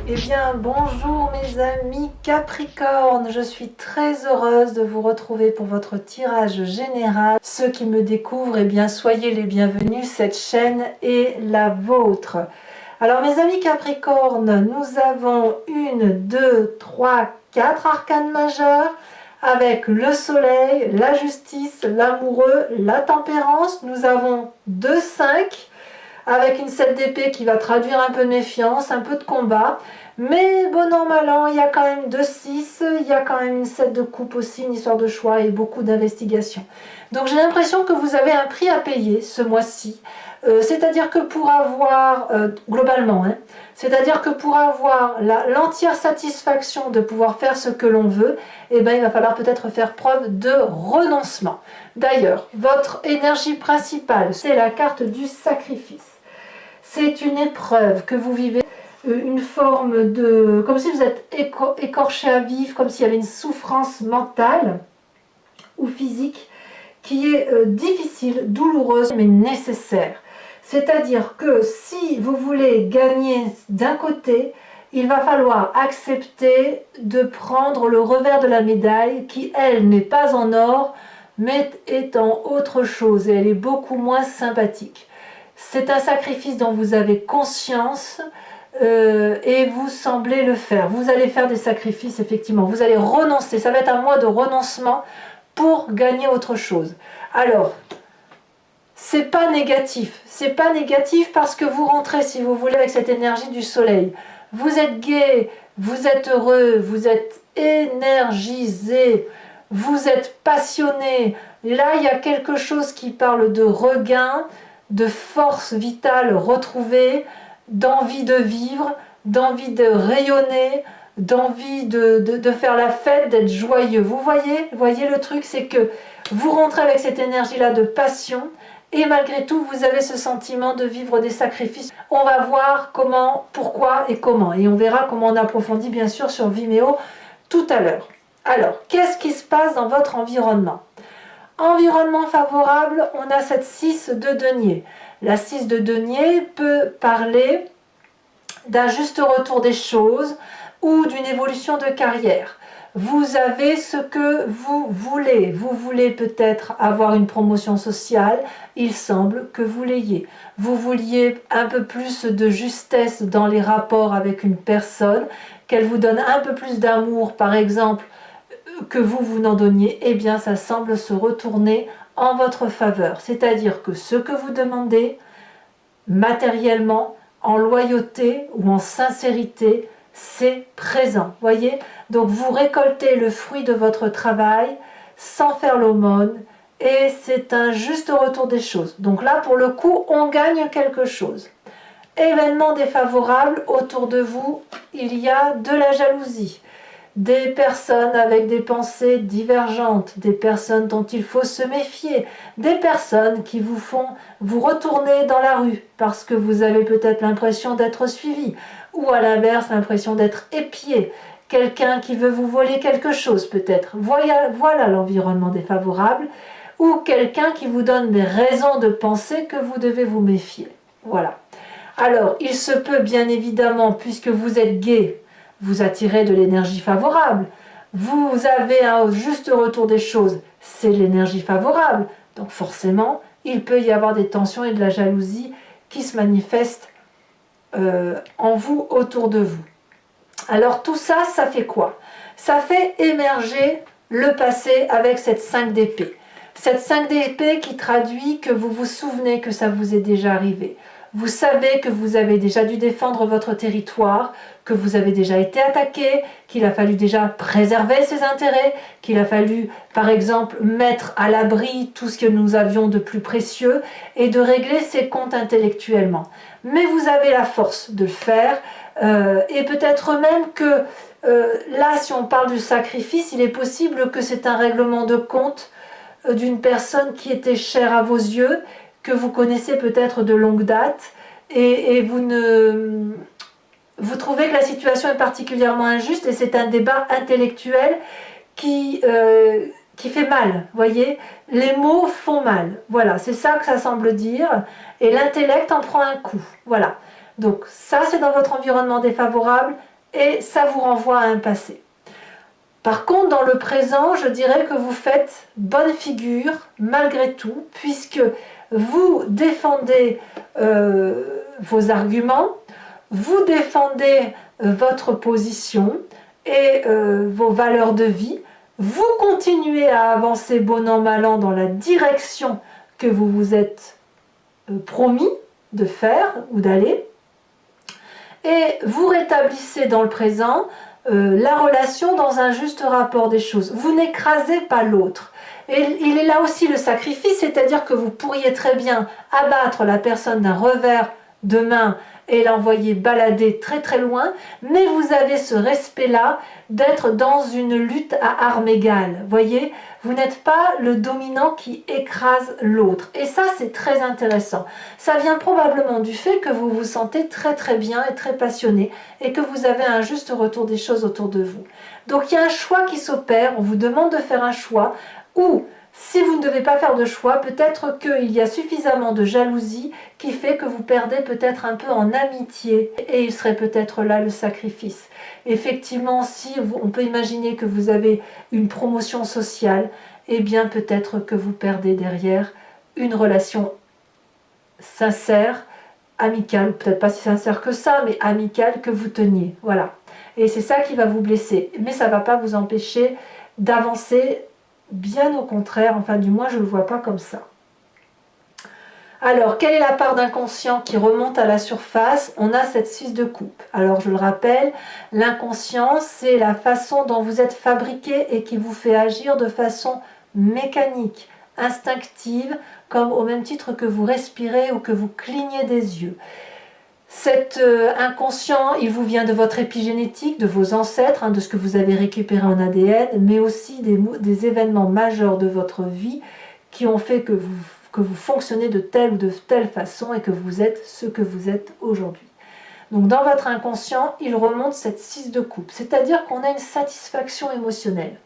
Eh bien, bonjour mes amis Capricorne, je suis très heureuse de vous retrouver pour votre tirage général. Ceux qui me découvrent, eh bien, soyez les bienvenus, cette chaîne est la vôtre. Alors mes amis Capricorne, nous avons 1, 2, 3, 4 arcanes majeurs avec le soleil, la justice, l'amoureux, la tempérance. Nous avons 2, 5 avec une 7 d'épée qui va traduire un peu de méfiance, un peu de combat. Mais bon an, mal an, il y a quand même 2, 6, il y a quand même une 7 de coupe aussi, une histoire de choix et beaucoup d'investigation. Donc j'ai l'impression que vous avez un prix à payer ce mois-ci. C'est-à-dire que pour avoir, globalement, c'est-à-dire que pour avoir l'entière satisfaction de pouvoir faire ce que l'on veut, eh ben, il va falloir peut-être faire preuve de renoncement. D'ailleurs, votre énergie principale, c'est la carte du sacrifice. C'est une épreuve que vous vivez, une forme de... comme si vous êtes écorché à vif, comme s'il y avait une souffrance mentale ou physique qui est difficile, douloureuse, mais nécessaire. C'est-à-dire que si vous voulez gagner d'un côté, il va falloir accepter de prendre le revers de la médaille qui, elle, n'est pas en or, mais est en autre chose et elle est beaucoup moins sympathique. C'est un sacrifice dont vous avez conscience et vous semblez le faire. Vous allez faire des sacrifices, effectivement. Vous allez renoncer. Ça va être un mois de renoncement pour gagner autre chose. Alors, c'est pas négatif. C'est pas négatif parce que vous rentrez, si vous voulez, avec cette énergie du soleil. Vous êtes gai, vous êtes heureux, vous êtes énergisé, vous êtes passionné. Là, il y a quelque chose qui parle de regain, de force vitale retrouvée, d'envie de vivre, d'envie de rayonner, d'envie de faire la fête, d'être joyeux. Vous voyez le truc, c'est que vous rentrez avec cette énergie-là de passion et malgré tout, vous avez ce sentiment de vivre des sacrifices. On va voir comment, pourquoi et comment. Et on verra comment on approfondit bien sûr sur Vimeo tout à l'heure. Alors, qu'est-ce qui se passe dans votre environnement ? Environnement favorable, on a cette 6 de denier. La 6 de denier peut parler d'un juste retour des choses ou d'une évolution de carrière. Vous avez ce que vous voulez. Vous voulez peut-être avoir une promotion sociale, il semble que vous l'ayez. Vous vouliez un peu plus de justesse dans les rapports avec une personne, qu'elle vous donne un peu plus d'amour, par exemple, que vous n'en donniez, eh bien ça semble se retourner en votre faveur. C'est-à-dire que ce que vous demandez, matériellement, en loyauté ou en sincérité, c'est présent. Voyez ? Donc vous récoltez le fruit de votre travail sans faire l'aumône et c'est un juste retour des choses. Donc là, pour le coup, on gagne quelque chose. Événement défavorable, autour de vous, il y a de la jalousie. Des personnes avec des pensées divergentes, des personnes dont il faut se méfier, des personnes qui vous font vous retourner dans la rue parce que vous avez peut-être l'impression d'être suivi ou à l'inverse l'impression d'être épié, quelqu'un qui veut vous voler quelque chose peut-être. Voilà l'environnement défavorable ou quelqu'un qui vous donne des raisons de penser que vous devez vous méfier. Voilà. Alors, il se peut bien évidemment, puisque vous êtes gai, vous attirez de l'énergie favorable. Vous avez un juste retour des choses, c'est l'énergie favorable. Donc forcément, il peut y avoir des tensions et de la jalousie qui se manifestent en vous, autour de vous. Alors tout ça, ça fait quoi? Ça fait émerger le passé avec cette 5 d'épée. Cette 5 d'épée qui traduit que vous vous souvenez que ça vous est déjà arrivé. Vous savez que vous avez déjà dû défendre votre territoire, que vous avez déjà été attaqué, qu'il a fallu déjà préserver ses intérêts, qu'il a fallu, par exemple, mettre à l'abri tout ce que nous avions de plus précieux et de régler ses comptes intellectuellement. Mais vous avez la force de le faire et peut-être même que là, si on parle du sacrifice, il est possible que c'est un règlement de compte d'une personne qui était chère à vos yeux, que vous connaissez peut-être de longue date, et vous trouvez que la situation est particulièrement injuste, et c'est un débat intellectuel qui fait mal, voyez. Les mots font mal, voilà, c'est ça que ça semble dire, et l'intellect en prend un coup, voilà. Donc ça, c'est dans votre environnement défavorable, et ça vous renvoie à un passé. Par contre, dans le présent, je dirais que vous faites bonne figure malgré tout, puisque vous défendez vos arguments, vous défendez votre position et vos valeurs de vie, vous continuez à avancer bon an mal an dans la direction que vous vous êtes promis de faire ou d'aller, et vous rétablissez dans le présent la relation dans un juste rapport des choses. Vous n'écrasez pas l'autre. Et il est là aussi le sacrifice, c'est-à-dire que vous pourriez très bien abattre la personne d'un revers de main et l'envoyer balader très très loin, mais vous avez ce respect-là d'être dans une lutte à armes égales. Voyez, vous n'êtes pas le dominant qui écrase l'autre. Et ça, c'est très intéressant. Ça vient probablement du fait que vous vous sentez très très bien et très passionné et que vous avez un juste retour des choses autour de vous. Donc il y a un choix qui s'opère, on vous demande de faire un choix, ou si vous ne devez pas faire de choix, peut-être qu'il y a suffisamment de jalousie qui fait que vous perdez peut-être un peu en amitié et il serait peut-être là le sacrifice. Effectivement, si on peut imaginer que vous avez une promotion sociale, eh bien peut-être que vous perdez derrière une relation sincère, amicale, peut-être pas si sincère que ça, mais amicale que vous teniez. Voilà. Et c'est ça qui va vous blesser. Mais ça ne va pas vous empêcher d'avancer. Bien au contraire, enfin du moins je ne le vois pas comme ça. Alors, quelle est la part d'inconscient qui remonte à la surface? On a cette 6 de coupe. Alors, je le rappelle, l'inconscient, c'est la façon dont vous êtes fabriqué et qui vous fait agir de façon mécanique, instinctive, comme au même titre que vous respirez ou que vous clignez des yeux. Cet inconscient, il vous vient de votre épigénétique, de vos ancêtres, de ce que vous avez récupéré en ADN, mais aussi des événements majeurs de votre vie qui ont fait que vous fonctionnez de telle ou de telle façon et que vous êtes ce que vous êtes aujourd'hui. Donc dans votre inconscient, il remonte cette 6 de coupe, c'est-à-dire qu'on a une satisfaction émotionnelle.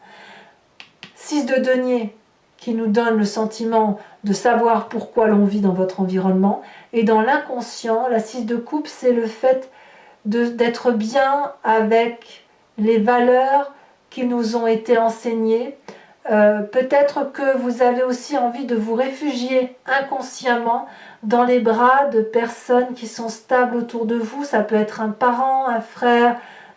6 de denier, qui nous donne le sentiment de savoir pourquoi l'on vit dans votre environnement. Et dans l'inconscient, la 6 de coupe, c'est le fait d'être bien avec les valeurs qui nous ont été enseignées. Peut-être que vous avez aussi envie de vous réfugier inconsciemment dans les bras de personnes qui sont stables autour de vous. Ça peut être un parent, un frère,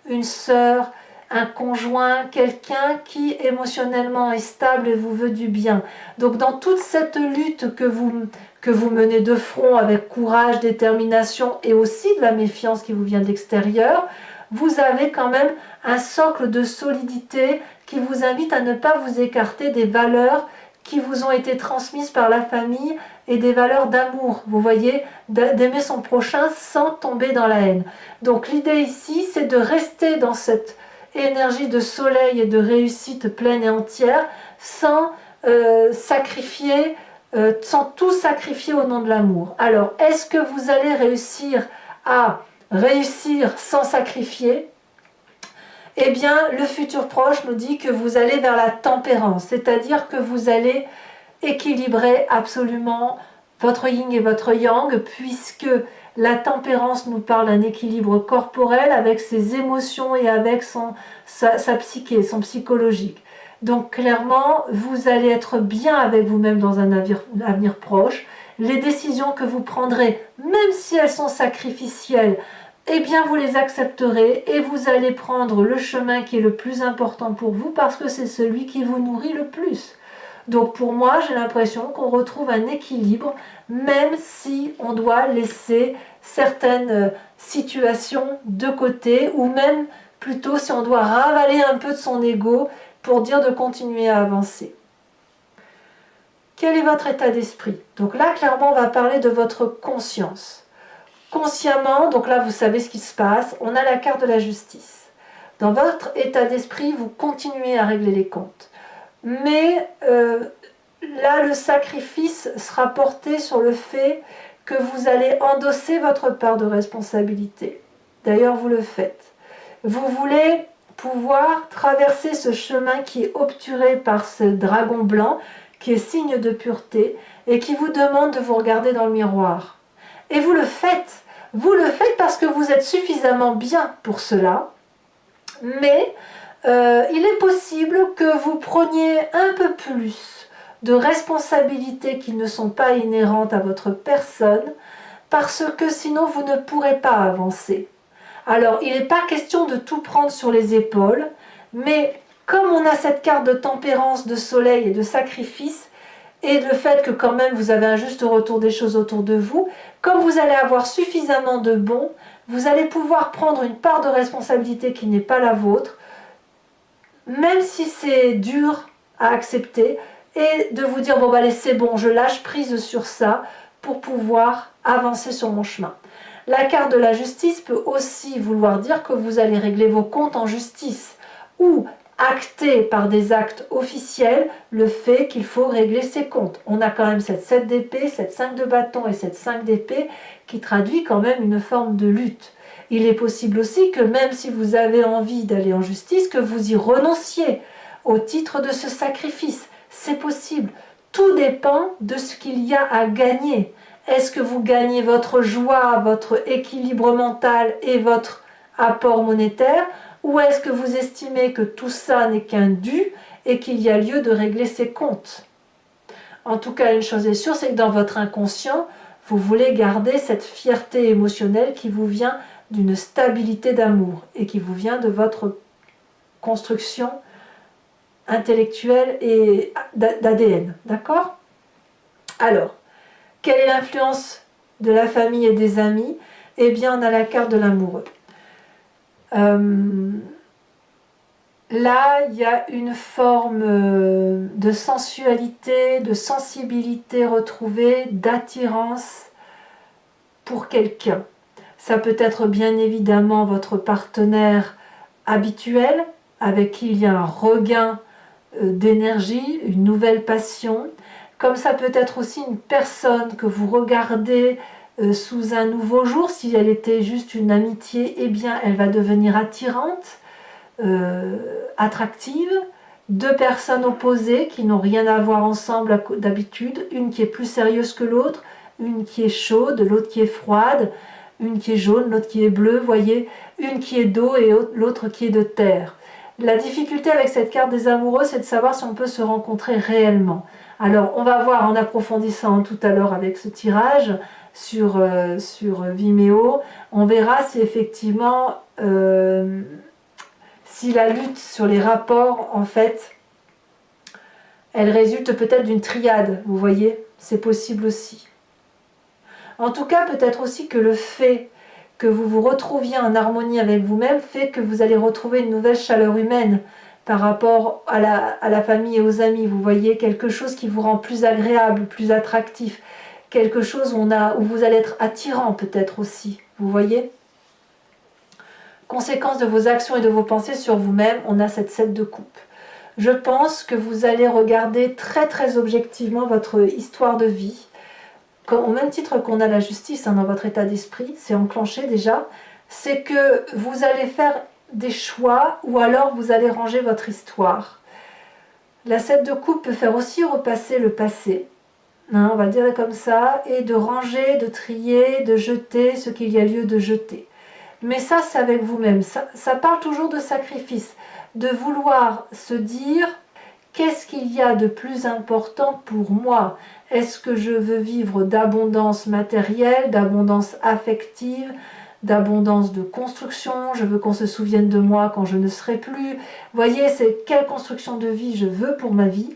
une sœur, un conjoint, quelqu'un qui émotionnellement est stable et vous veut du bien. Donc dans toute cette lutte que vous menez de front avec courage, détermination et aussi de la méfiance qui vous vient de l'extérieur, vous avez quand même un socle de solidité qui vous invite à ne pas vous écarter des valeurs qui vous ont été transmises par la famille et des valeurs d'amour, vous voyez, d'aimer son prochain sans tomber dans la haine. Donc l'idée ici, c'est de rester dans cette énergie de soleil et de réussite pleine et entière sans sacrifier, sans tout sacrifier au nom de l'amour. Alors, est-ce que vous allez réussir à réussir sans sacrifier? Eh bien, le futur proche nous dit que vous allez vers la tempérance, c'est-à-dire que vous allez équilibrer absolument votre yin et votre yang, puisque la tempérance nous parle d'un équilibre corporel avec ses émotions et avec sa psyché, son psychologique. Donc clairement, vous allez être bien avec vous-même dans un avenir proche. Les décisions que vous prendrez, même si elles sont sacrificielles, eh bien vous les accepterez et vous allez prendre le chemin qui est le plus important pour vous parce que c'est celui qui vous nourrit le plus. Donc pour moi, j'ai l'impression qu'on retrouve un équilibre, même si on doit laisser certaines situations de côté, ou même plutôt si on doit ravaler un peu de son ego pour dire de continuer à avancer. Quel est votre état d'esprit? Donc là, clairement, on va parler de votre conscience. Consciemment, donc là, vous savez ce qui se passe, on a la carte de la justice. Dans votre état d'esprit, vous continuez à régler les comptes. Mais là, le sacrifice sera porté sur le fait que vous allez endosser votre part de responsabilité. D'ailleurs, vous le faites. Vous voulez pouvoir traverser ce chemin qui est obturé par ce dragon blanc, qui est signe de pureté, et qui vous demande de vous regarder dans le miroir. Et vous le faites. Vous le faites parce que vous êtes suffisamment bien pour cela. Mais il est possible que vous preniez un peu plus de responsabilités qui ne sont pas inhérentes à votre personne, parce que sinon vous ne pourrez pas avancer. Alors, il n'est pas question de tout prendre sur les épaules, mais comme on a cette carte de tempérance, de soleil et de sacrifice, et le fait que quand même vous avez un juste retour des choses autour de vous, comme vous allez avoir suffisamment de bons, vous allez pouvoir prendre une part de responsabilité qui n'est pas la vôtre, même si c'est dur à accepter, et de vous dire, bon bah allez c'est bon, je lâche prise sur ça pour pouvoir avancer sur mon chemin. La carte de la justice peut aussi vouloir dire que vous allez régler vos comptes en justice, ou acter par des actes officiels le fait qu'il faut régler ses comptes. On a quand même cette 7 d'épée, cette 5 de bâton et cette 5 d'épée qui traduit quand même une forme de lutte. Il est possible aussi que même si vous avez envie d'aller en justice, que vous y renonciez au titre de ce sacrifice. C'est possible. Tout dépend de ce qu'il y a à gagner. Est-ce que vous gagnez votre joie, votre équilibre mental et votre apport monétaire, ou est-ce que vous estimez que tout ça n'est qu'un dû et qu'il y a lieu de régler ses comptes? En tout cas, une chose est sûre, c'est que dans votre inconscient, vous voulez garder cette fierté émotionnelle qui vous vient d'une stabilité d'amour et qui vous vient de votre construction intellectuelle et d'ADN. D'accord? Alors, quelle est l'influence de la famille et des amis? Eh bien, on a la carte de l'amoureux. Là, il y a une forme de sensualité, de sensibilité retrouvée, d'attirance pour quelqu'un. Ça peut être bien évidemment votre partenaire habituel, avec qui il y a un regain d'énergie, une nouvelle passion. Comme ça peut être aussi une personne que vous regardez sous un nouveau jour. Si elle était juste une amitié, eh bien elle va devenir attirante, attractive. Deux personnes opposées qui n'ont rien à voir ensemble d'habitude, une qui est plus sérieuse que l'autre, une qui est chaude, l'autre qui est froide, une qui est jaune, l'autre qui est bleue, voyez, une qui est d'eau et l'autre qui est de terre. La difficulté avec cette carte des amoureux, c'est de savoir si on peut se rencontrer réellement. Alors, on va voir en approfondissant tout à l'heure avec ce tirage sur Vimeo, on verra si effectivement, si la lutte sur les rapports, en fait, elle résulte peut-être d'une triade, vous voyez, c'est possible aussi. En tout cas, peut-être aussi que le fait que vous vous retrouviez en harmonie avec vous-même fait que vous allez retrouver une nouvelle chaleur humaine par rapport à la famille et aux amis. Vous voyez, quelque chose qui vous rend plus agréable, plus attractif, quelque chose où vous allez être attirant peut-être aussi, vous voyez. Conséquence de vos actions et de vos pensées sur vous-même, on a cette 7 de coupe. Je pense que vous allez regarder très très objectivement votre histoire de vie, au même titre qu'on a la justice dans votre état d'esprit, c'est enclenché déjà, c'est que vous allez faire des choix ou alors vous allez ranger votre histoire. La 7 de coupe peut faire aussi repasser le passé, on va le dire comme ça, et de ranger, de trier, de jeter ce qu'il y a lieu de jeter. Mais ça, c'est avec vous-même. Ça parle toujours de sacrifice, de vouloir se dire qu'est-ce qu'il y a de plus important pour moi? Est-ce que je veux vivre d'abondance matérielle, d'abondance affective, d'abondance de construction? Je veux qu'on se souvienne de moi quand je ne serai plus. Voyez, c'est quelle construction de vie je veux pour ma vie?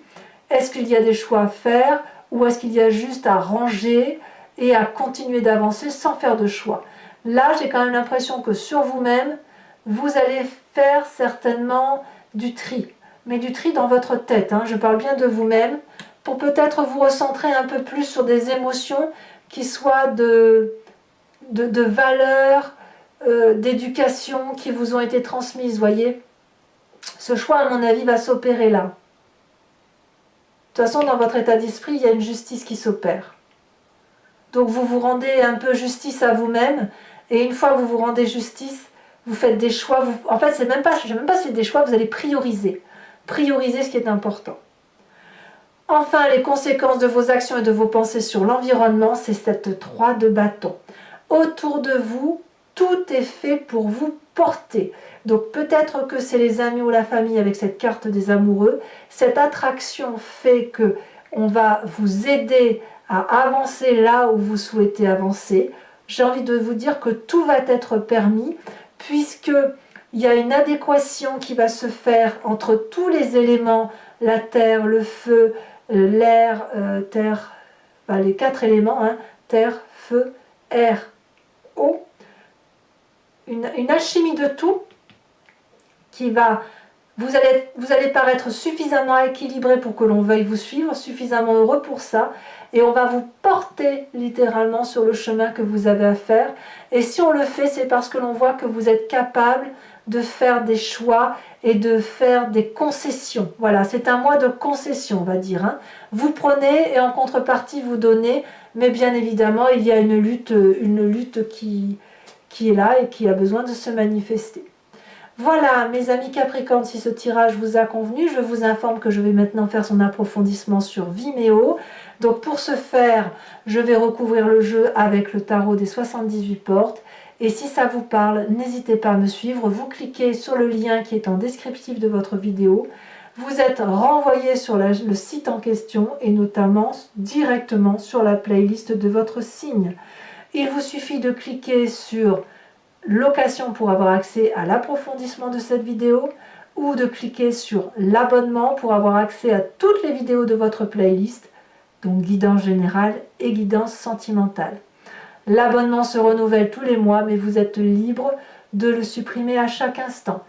Est-ce qu'il y a des choix à faire ou est-ce qu'il y a juste à ranger et à continuer d'avancer sans faire de choix? Là, j'ai quand même l'impression que sur vous-même, vous allez faire certainement du tri. Mais du tri dans votre tête, je parle bien de vous-même, pour peut-être vous recentrer un peu plus sur des émotions qui soient de valeurs, d'éducation qui vous ont été transmises, voyez. Ce choix, à mon avis, va s'opérer là. De toute façon, dans votre état d'esprit, il y a une justice qui s'opère. Donc vous vous rendez un peu justice à vous-même, et une fois que vous vous rendez justice, vous faites des choix. En fait, je ne sais même pas si c'est des choix, vous allez prioriser. Prioriser ce qui est important. Enfin, les conséquences de vos actions et de vos pensées sur l'environnement, c'est cette 3 de bâton. Autour de vous, tout est fait pour vous porter. Donc peut-être que c'est les amis ou la famille avec cette carte des amoureux. Cette attraction fait que on va vous aider à avancer là où vous souhaitez avancer. J'ai envie de vous dire que tout va être permis puisque il y a une adéquation qui va se faire entre tous les éléments, la terre, le feu, l'air, terre, enfin, les 4 éléments, hein, terre, feu, air, eau. Une alchimie de tout qui va... Vous allez paraître suffisamment équilibré pour que l'on veuille vous suivre, suffisamment heureux pour ça, et on va vous porter littéralement sur le chemin que vous avez à faire. Et si on le fait, c'est parce que l'on voit que vous êtes capable de faire des choix et de faire des concessions. Voilà, c'est un mois de concession, on va dire. Hein. Vous prenez et en contrepartie vous donnez, mais bien évidemment, il y a une lutte qui est là et qui a besoin de se manifester. Voilà mes amis Capricorne, si ce tirage vous a convenu, je vous informe que je vais maintenant faire son approfondissement sur Vimeo. Donc pour ce faire, je vais recouvrir le jeu avec le tarot des 78 portes. Et si ça vous parle, n'hésitez pas à me suivre. Vous cliquez sur le lien qui est en descriptif de votre vidéo. Vous êtes renvoyé sur le site en question et notamment directement sur la playlist de votre signe. Il vous suffit de cliquer sur location pour avoir accès à l'approfondissement de cette vidéo ou de cliquer sur l'abonnement pour avoir accès à toutes les vidéos de votre playlist, donc guidance générale et guidance sentimentale. L'abonnement se renouvelle tous les mois, mais vous êtes libre de le supprimer à chaque instant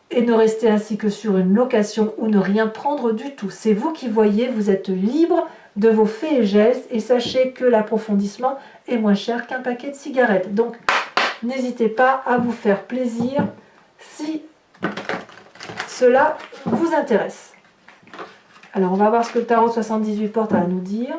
et ne rester ainsi que sur une location ou ne rien prendre du tout. C'est vous qui voyez, vous êtes libre de vos faits et gestes et sachez que l'approfondissement est moins cher qu'un paquet de cigarettes. Donc, n'hésitez pas à vous faire plaisir si cela vous intéresse. Alors, on va voir ce que le tarot 78 portes a à nous dire.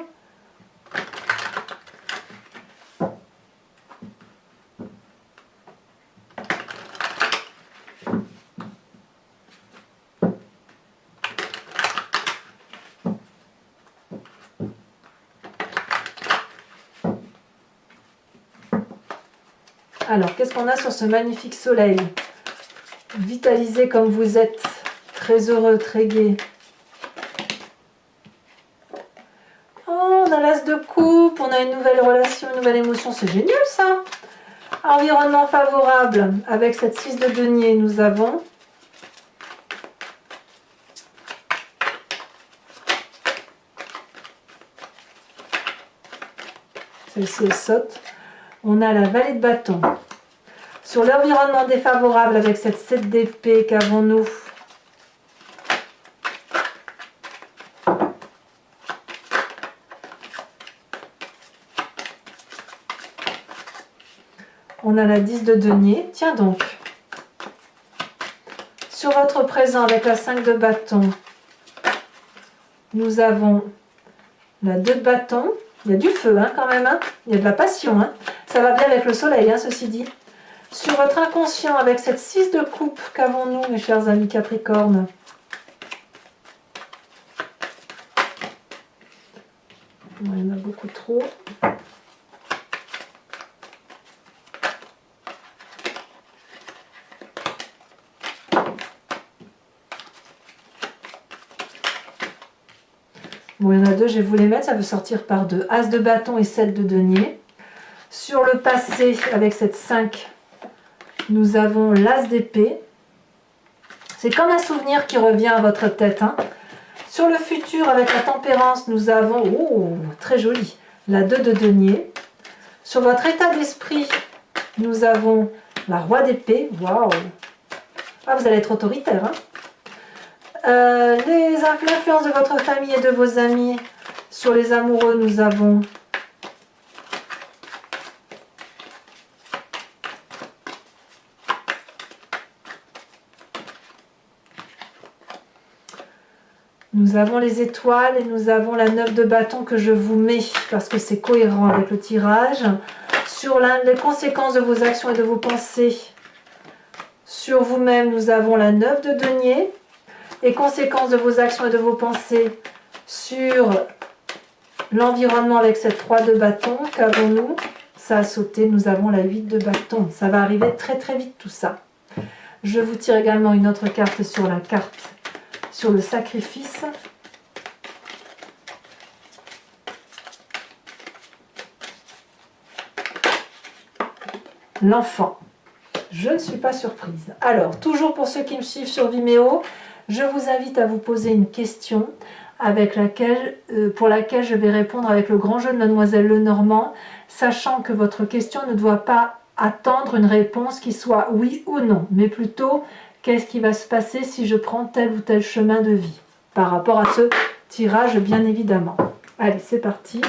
Alors, qu'est-ce qu'on a sur ce magnifique soleil? Vitalisé comme vous êtes, très heureux, très gai. Oh, on a l'as de coupe, on a une nouvelle relation, une nouvelle émotion, c'est génial ça. Environnement favorable, avec cette 6 de denier, nous avons celle-ci elle saute. On a la vallée de bâton. Sur l'environnement défavorable avec cette 7 d'épée, qu'avons-nous? On a la 10 de denier. Tiens donc. Sur votre présent avec la 5 de bâton, nous avons la 2 de bâton. Il y a du feu hein, quand même. Hein. Il y a de la passion. Hein. Ça va bien avec le soleil, hein, ceci dit. Sur votre inconscient, avec cette 6 de coupe, qu'avons-nous, mes chers amis Capricorne? Il y en a beaucoup trop. Bon, il y en a deux, je vais vous les mettre, ça veut sortir par deux. As de bâton et 7 de denier. Sur le passé, avec cette 5, nous avons l'as d'épée. C'est comme un souvenir qui revient à votre tête. Hein. Sur le futur, avec la tempérance, nous avons, oh, très joli, la 2 de denier. Sur votre état d'esprit, nous avons la roi d'épée. Waouh! Ah, vous allez être autoritaire. Hein. L'influence de votre famille et de vos amis. Sur les amoureux, nous avons les étoiles et nous avons la 9 de bâton que je vous mets parce que c'est cohérent avec le tirage. Sur les conséquences de vos actions et de vos pensées, sur vous-même, nous avons la 9 de denier. Et conséquences de vos actions et de vos pensées sur l'environnement avec cette 3 de bâton, qu'avons-nous? Ça a sauté, nous avons la 8 de bâton. Ça va arriver très très vite tout ça. Je vous tire également une autre carte sur le sacrifice. L'enfant. Je ne suis pas surprise. Alors, toujours pour ceux qui me suivent sur Vimeo, je vous invite à vous poser une question pour laquelle je vais répondre avec le grand jeu de Mademoiselle Lenormand, sachant que votre question ne doit pas attendre une réponse qui soit oui ou non, mais plutôt qu'est-ce qui va se passer si je prends tel ou tel chemin de vie, par rapport à ce tirage bien évidemment. Allez, c'est parti.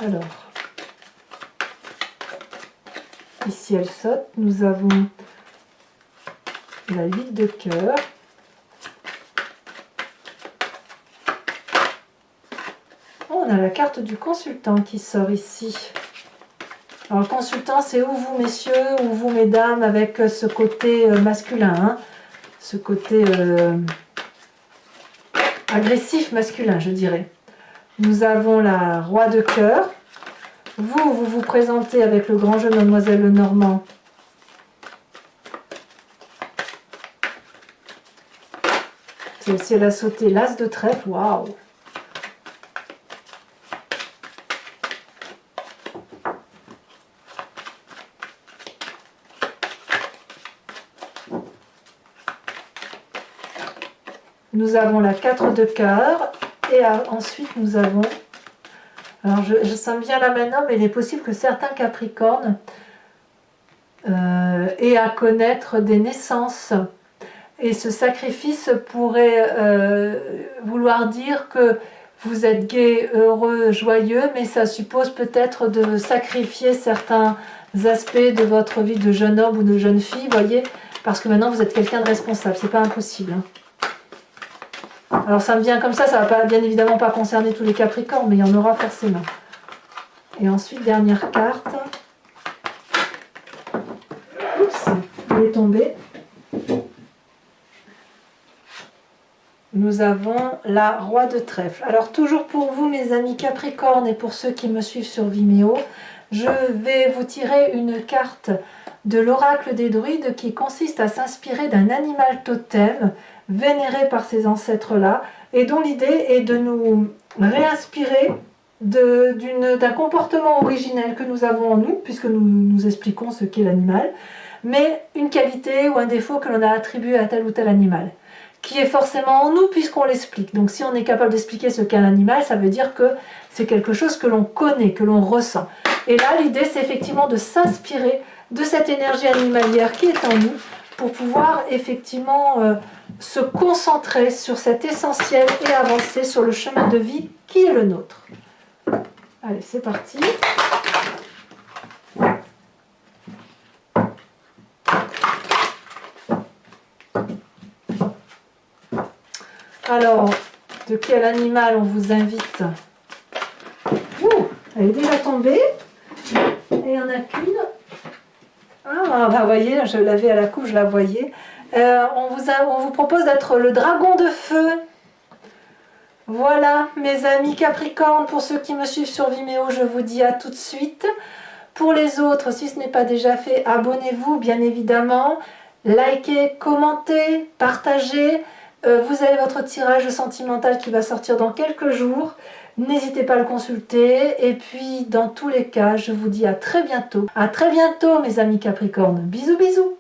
Alors, ici elle saute, nous avons la 8 de cœur, oh, on a la carte du consultant qui sort ici. Alors le consultant, c'est ou vous messieurs ou vous mesdames, avec ce côté masculin, hein, ce côté agressif masculin, je dirais. Nous avons la roi de cœur. Vous vous présentez avec le grand jeu de Mademoiselle Lenormand. Celle-ci, elle a sauté l'as de trèfle. Waouh! Nous avons la 4 de cœur. Et ensuite, nous avons... Alors, je sens bien là maintenant, mais il est possible que certains Capricornes aient à connaître des naissances. Et ce sacrifice pourrait vouloir dire que vous êtes gai, heureux, joyeux, mais ça suppose peut-être de sacrifier certains aspects de votre vie de jeune homme ou de jeune fille, voyez, parce que maintenant vous êtes quelqu'un de responsable, c'est pas impossible. Hein. Alors ça me vient comme ça va pas, bien évidemment pas concerner tous les Capricornes, mais il y en aura forcément. Et ensuite, dernière carte. Oups, il est tombé. Nous avons la roi de trèfle. Alors toujours pour vous mes amis Capricorne et pour ceux qui me suivent sur Vimeo, je vais vous tirer une carte de l'oracle des druides qui consiste à s'inspirer d'un animal totem vénéré par ces ancêtres-là et dont l'idée est de nous réinspirer d'un comportement originel que nous avons en nous, puisque nous expliquons ce qu'est l'animal, mais une qualité ou un défaut que l'on a attribué à tel ou tel animal, qui est forcément en nous puisqu'on l'explique. Donc si on est capable d'expliquer ce qu'est un animal, ça veut dire que c'est quelque chose que l'on connaît, que l'on ressent. Et là, l'idée, c'est effectivement de s'inspirer de cette énergie animalière qui est en nous pour pouvoir effectivement se concentrer sur cet essentiel et avancer sur le chemin de vie qui est le nôtre. Allez, c'est parti. Alors, de quel animal on vous invite? Ouh, elle est déjà tombée. Et il n'y en a qu'une. Ah, bah, vous voyez, je l'avais à la coupe, je la voyais. On vous propose d'être le dragon de feu. Voilà, mes amis Capricorne, pour ceux qui me suivent sur Vimeo, je vous dis à tout de suite. Pour les autres, si ce n'est pas déjà fait, abonnez-vous, bien évidemment. Likez, commentez, partagez. Vous avez votre tirage sentimental qui va sortir dans quelques jours. N'hésitez pas à le consulter. Et puis, dans tous les cas, je vous dis à très bientôt. À très bientôt, mes amis Capricorne. Bisous, bisous.